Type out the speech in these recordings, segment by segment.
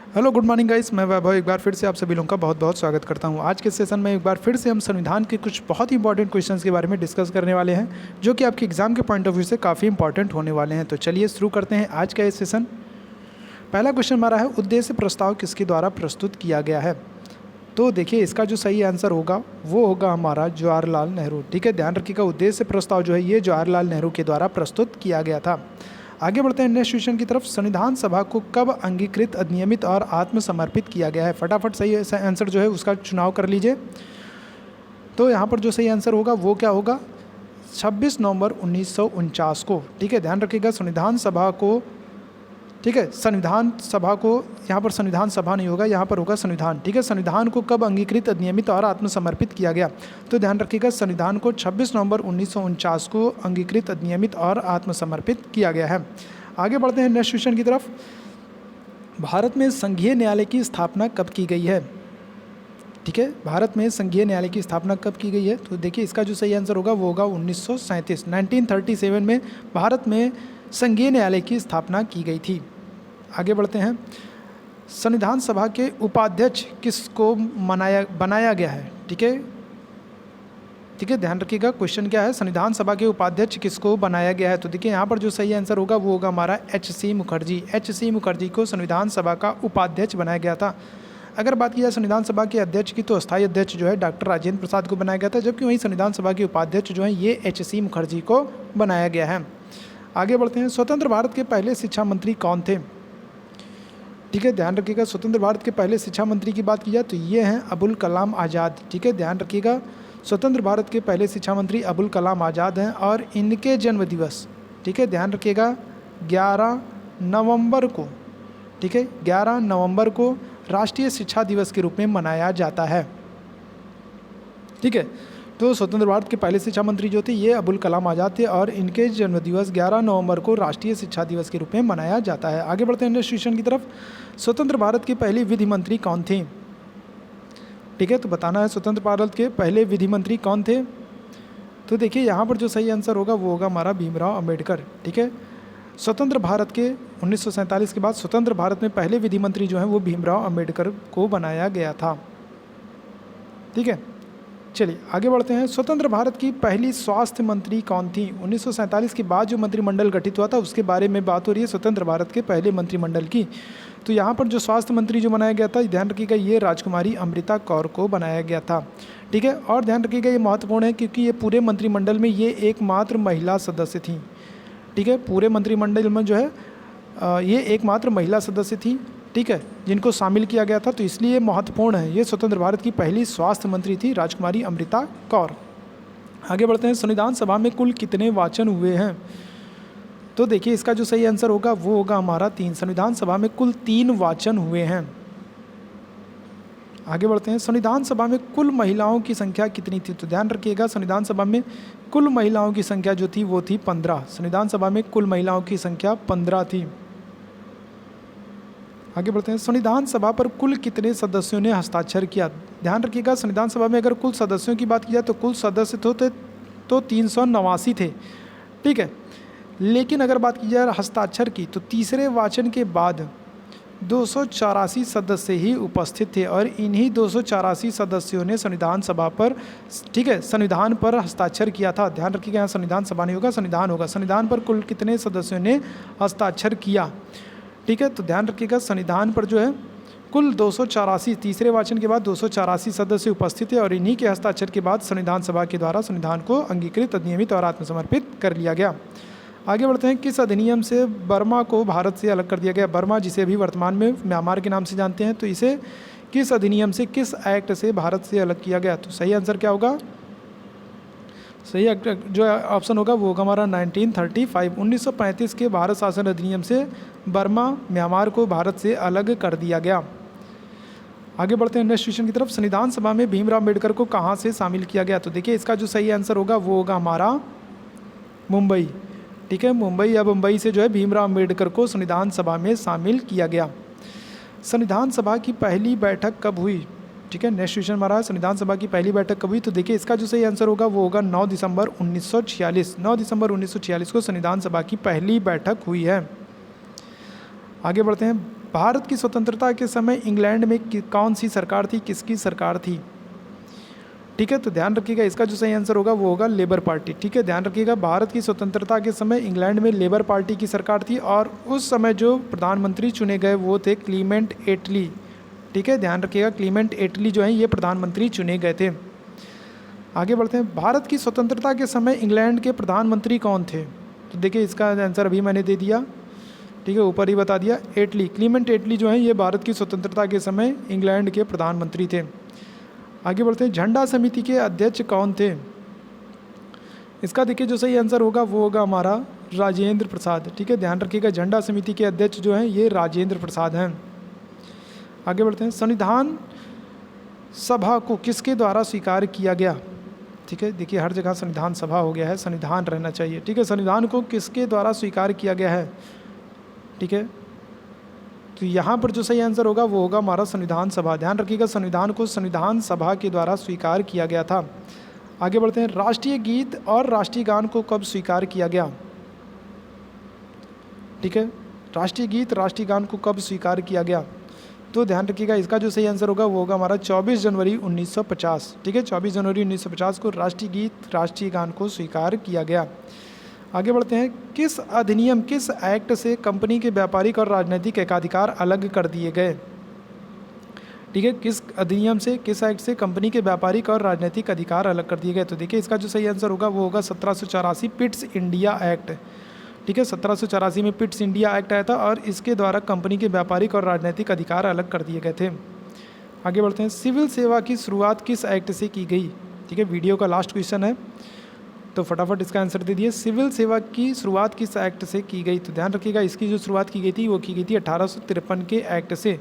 Hello good morning guys, मैं वैभव एक बार फिर से आप सभी लोगों का बहुत बहुत स्वागत करता हूं। आज के सेशन में एक बार फिर से हम संविधान के कुछ बहुत ही इंपॉर्टेंट क्वेश्चंस के बारे में डिस्कस करने वाले हैं, जो कि आपके एग्जाम के पॉइंट ऑफ व्यू से काफ़ी इंपॉर्टेंट होने वाले हैं। तो चलिए शुरू करते हैं आज का ये सेशन। पहला क्वेश्चन हमारा है, उद्देश्य प्रस्ताव किसके द्वारा प्रस्तुत किया गया है। तो देखिए इसका जो सही आंसर होगा वो होगा हमारा जवाहरलाल नेहरू। ठीक है, ध्यान रखिएगा, उद्देश्य प्रस्ताव जो है ये जवाहरलाल नेहरू के द्वारा प्रस्तुत किया गया था। आगे बढ़ते हैं नेक्स्ट क्वेश्चन की तरफ। संविधान सभा को कब अंगीकृत, अधिनियमित और आत्मसमर्पित किया गया है। फटाफट सही आंसर जो है उसका चुनाव कर लीजिए। तो यहाँ पर जो सही आंसर होगा वो क्या होगा, 26 नवंबर 1949 को। ठीक है, ध्यान रखिएगा संविधान सभा को, ठीक है, संविधान सभा को, यहाँ पर संविधान सभा नहीं होगा, यहाँ पर होगा संविधान। ठीक है, संविधान को कब अंगीकृत, अधिनियमित और आत्मसमर्पित किया गया। तो ध्यान रखिएगा संविधान को 26 नवंबर 1949 को अंगीकृत, अधिनियमित और आत्मसमर्पित किया गया है। आगे बढ़ते हैं नेक्स्ट क्वेश्चन की तरफ। भारत में संघीय न्यायालय की स्थापना कब की गई है। ठीक है, भारत में संघीय न्यायालय की स्थापना कब की गई है। तो देखिए इसका जो सही आंसर होगा वो होगा 1937 में भारत में संघीय न्यायालय की स्थापना की गई थी। आगे बढ़ते हैं। संविधान सभा के उपाध्यक्ष किसको बनाया गया है। ठीक है, ठीक है, ध्यान रखिएगा क्वेश्चन क्या है, संविधान सभा के उपाध्यक्ष किसको बनाया गया है। तो देखिए यहाँ पर जो सही आंसर होगा वो होगा हमारा H.C. मुखर्जी। H.C. मुखर्जी को संविधान सभा का उपाध्यक्ष बनाया गया था। अगर बात की जाए संविधान सभा के अध्यक्ष की, तो अस्थायी अध्यक्ष जो है डॉक्टर राजेंद्र प्रसाद को बनाया गया था, जबकि वहीं संविधान सभा के उपाध्यक्ष जो है ये H.C. मुखर्जी को बनाया गया है। आगे बढ़ते हैं। स्वतंत्र भारत के पहले शिक्षा मंत्री कौन थे। ठीक है, ध्यान रखिएगा स्वतंत्र भारत के पहले शिक्षा मंत्री की बात की जाए तो ये हैं अबुल कलाम आज़ाद। ठीक है, ध्यान रखिएगा स्वतंत्र भारत के पहले शिक्षा मंत्री अबुल कलाम आज़ाद हैं और इनके जन्म दिवस, ठीक है, ध्यान रखिएगा 11 नवंबर को, ठीक है, 11 नवंबर को राष्ट्रीय शिक्षा दिवस के रूप में मनाया जाता है। ठीक है, तो स्वतंत्र भारत के पहले शिक्षा मंत्री जो थे ये अबुल कलाम आज़ाद थे और इनके जन्मदिवस 11 नवंबर को राष्ट्रीय शिक्षा दिवस के रूप में मनाया जाता है। आगे बढ़ते हैं नेक्स्ट क्वेश्चन की तरफ। स्वतंत्र भारत के पहले विधि मंत्री कौन थे। ठीक है, तो बताना है स्वतंत्र भारत के पहले विधि मंत्री कौन थे। तो देखिए यहाँ पर जो सही आंसर होगा वो होगा हमारा भीमराव अम्बेडकर। ठीक है, स्वतंत्र भारत के 1947 के बाद स्वतंत्र भारत में पहले विधि मंत्री जो हैं वो भीमराव अम्बेडकर को बनाया गया था। ठीक है, चलिए आगे बढ़ते हैं। स्वतंत्र भारत की पहली स्वास्थ्य मंत्री कौन थी। 1947 के बाद जो मंत्रिमंडल गठित हुआ था उसके बारे में बात हो रही है स्वतंत्र भारत के पहले मंत्रिमंडल की। तो यहाँ पर जो स्वास्थ्य मंत्री जो बनाया गया था, ध्यान रखिएगा ये राजकुमारी अमृता कौर को बनाया गया था। ठीक है, और ध्यान रखिएगा ये महत्वपूर्ण है क्योंकि ये पूरे मंत्रिमंडल में ये एकमात्र महिला सदस्य थी। ठीक है, पूरे मंत्रिमंडल में जो है ये एकमात्र महिला सदस्य थी। ठीक है, जिनको शामिल किया गया था, तो इसलिए महत्वपूर्ण है। ये स्वतंत्र भारत की पहली स्वास्थ्य मंत्री थी राजकुमारी अमृता कौर। आगे बढ़ते हैं। संविधान सभा में कुल कितने वाचन हुए हैं। तो देखिए इसका जो सही आंसर होगा वो होगा हमारा 3। संविधान सभा में कुल 3 वाचन हुए हैं। आगे बढ़ते हैं। संविधान सभा में कुल महिलाओं की संख्या कितनी थी। तो ध्यान रखिएगा संविधान सभा में कुल महिलाओं की संख्या जो थी वो थी 15। संविधान सभा में कुल महिलाओं की संख्या 15 थी। आगे बढ़ते हैं। संविधान सभा पर कुल कितने सदस्यों ने हस्ताक्षर किया। ध्यान रखिएगा संविधान सभा में अगर कुल सदस्यों की बात की जाए तो कुल सदस्य तो 389 थे। ठीक है, लेकिन अगर बात की जाए हस्ताक्षर की तो तीसरे वाचन के बाद 284 सदस्य ही उपस्थित थे और इन्हीं 284 सदस्यों ने संविधान सभा पर, ठीक है, संविधान पर हस्ताक्षर किया था। ध्यान रखिएगा यहाँ संविधान सभा नहीं होगा, संविधान होगा। संविधान पर कुल कितने सदस्यों ने हस्ताक्षर किया। ठीक है, तो ध्यान रखिएगा संविधान पर जो है कुल 284, तीसरे वाचन के बाद 284 सदस्य उपस्थित थे और इन्हीं के हस्ताक्षर के बाद संविधान सभा के द्वारा संविधान को अंगीकृत, अधिनियमित और आत्मसमर्पित कर लिया गया। आगे बढ़ते हैं। किस अधिनियम से बर्मा को भारत से अलग कर दिया गया। बर्मा जिसे अभी वर्तमान में म्यांमार के नाम से जानते हैं, तो इसे किस अधिनियम से, किस एक्ट से भारत से अलग किया गया। तो सही आंसर क्या होगा, सही जो ऑप्शन होगा वो होगा हमारा 1935। 1935 के भारत शासन अधिनियम से बर्मा म्यांमार को भारत से अलग कर दिया गया। आगे बढ़ते हैं नेक्स्ट क्वेश्चन की तरफ। संविधान सभा में भीमराव अम्बेडकर को कहाँ से शामिल किया गया। तो देखिए इसका जो सही आंसर होगा वो होगा हमारा मुंबई। ठीक है, मुंबई या बम्बई से जो है भीमराव अम्बेडकर को संविधान सभा में शामिल किया गया। संविधान सभा की पहली बैठक कब हुई। ठीक है, नेक्स्ट क्वेश्चन हमारा संविधान सभा की पहली बैठक कब हुई। तो देखिए इसका जो सही आंसर होगा वो होगा 9 दिसंबर 1946। 9 दिसंबर 1946 को संविधान सभा की पहली बैठक हुई है। आगे बढ़ते हैं। भारत की स्वतंत्रता के समय इंग्लैंड में कौन सी सरकार थी, किसकी सरकार थी? ठीक है, तो ध्यान रखिएगा इसका जो सही आंसर होगा वो होगा लेबर पार्टी। ठीक है, ध्यान रखिएगा भारत की स्वतंत्रता के समय इंग्लैंड में लेबर पार्टी की सरकार थी और उस समय जो प्रधानमंत्री चुने गए वो थे क्लीमेंट एटली। ठीक है, ध्यान रखिएगा क्लीमेंट एटली जो है ये प्रधानमंत्री चुने गए थे। आगे बढ़ते हैं, भारत की स्वतंत्रता के समय इंग्लैंड के प्रधानमंत्री कौन थे? तो देखिए इसका आंसर अभी मैंने दे दिया। ठीक है, ऊपर ही बता दिया, एटली, क्लीमेंट एटली जो है ये भारत की स्वतंत्रता के समय इंग्लैंड के प्रधानमंत्री थे। आगे बढ़ते हैं, झंडा समिति के अध्यक्ष कौन थे? इसका देखिए जो सही आंसर होगा वो होगा हमारा राजेंद्र प्रसाद। ठीक है, ध्यान रखिएगा झंडा समिति के अध्यक्ष जो हैं ये राजेंद्र प्रसाद हैं। आगे बढ़ते हैं, संविधान सभा को किसके द्वारा स्वीकार किया गया? ठीक है, देखिए हर जगह संविधान सभा हो गया है, संविधान रहना चाहिए। ठीक है, संविधान को किसके द्वारा स्वीकार किया गया है? ठीक है, तो यहाँ पर जो सही आंसर होगा वो होगा हमारा संविधान सभा। ध्यान रखिएगा संविधान को संविधान सभा के द्वारा स्वीकार किया गया था। आगे बढ़ते हैं, राष्ट्रीय गीत और राष्ट्रीय गान को कब स्वीकार किया गया? ठीक है, राष्ट्रीय गीत राष्ट्रीय गान को कब स्वीकार किया गया? तो ध्यान रखिएगा इसका जो सही आंसर होगा वो होगा हमारा 24 जनवरी 1950। ठीक है, 24 जनवरी 1950 को राष्ट्रीय गीत राष्ट्रीय गान को स्वीकार किया गया। आगे बढ़ते हैं, किस अधिनियम किस एक्ट से कंपनी के व्यापारिक और राजनीतिक एकाधिकार अलग कर दिए गए? ठीक है, किस अधिनियम से किस एक्ट से कंपनी के व्यापारिक और राजनीतिक अधिकार अलग कर दिए गए? तो देखिए इसका जो सही आंसर होगा वो होगा 1784 पिट्स इंडिया एक्ट। ठीक है, 1784 में पिट्स इंडिया एक्ट आया था और इसके द्वारा कंपनी के व्यापारिक और राजनीतिक अधिकार अलग कर दिए गए थे। आगे बढ़ते हैं, सिविल सेवा की शुरुआत किस एक्ट से की गई? ठीक है, वीडियो का लास्ट क्वेश्चन है तो फटाफट इसका आंसर दे दिए, सिविल सेवा की शुरुआत किस एक्ट से की गई? तो ध्यान रखिएगा इसकी जो शुरुआत की गई थी वो की गई थी 1853 के एक्ट से।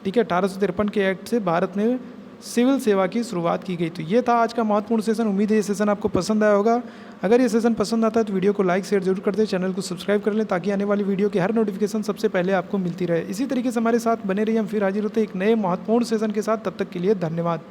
ठीक है, 1853 के एक्ट से भारत में सिविल सेवा की शुरुआत की गई। तो ये था आज का महत्वपूर्ण सेशन। उम्मीद है ये सेशन आपको पसंद आया होगा। अगर ये सेशन पसंद आता है तो वीडियो को लाइक शेयर जरूर कर दें, चैनल को सब्सक्राइब कर लें ताकि आने वाली वीडियो की हर नोटिफिकेशन सबसे पहले आपको मिलती रहे। इसी तरीके से हमारे साथ बने रहिए, हम फिर हाजिर होते हैं एक नए महत्वपूर्ण सेशन के साथ। तब तक के लिए धन्यवाद।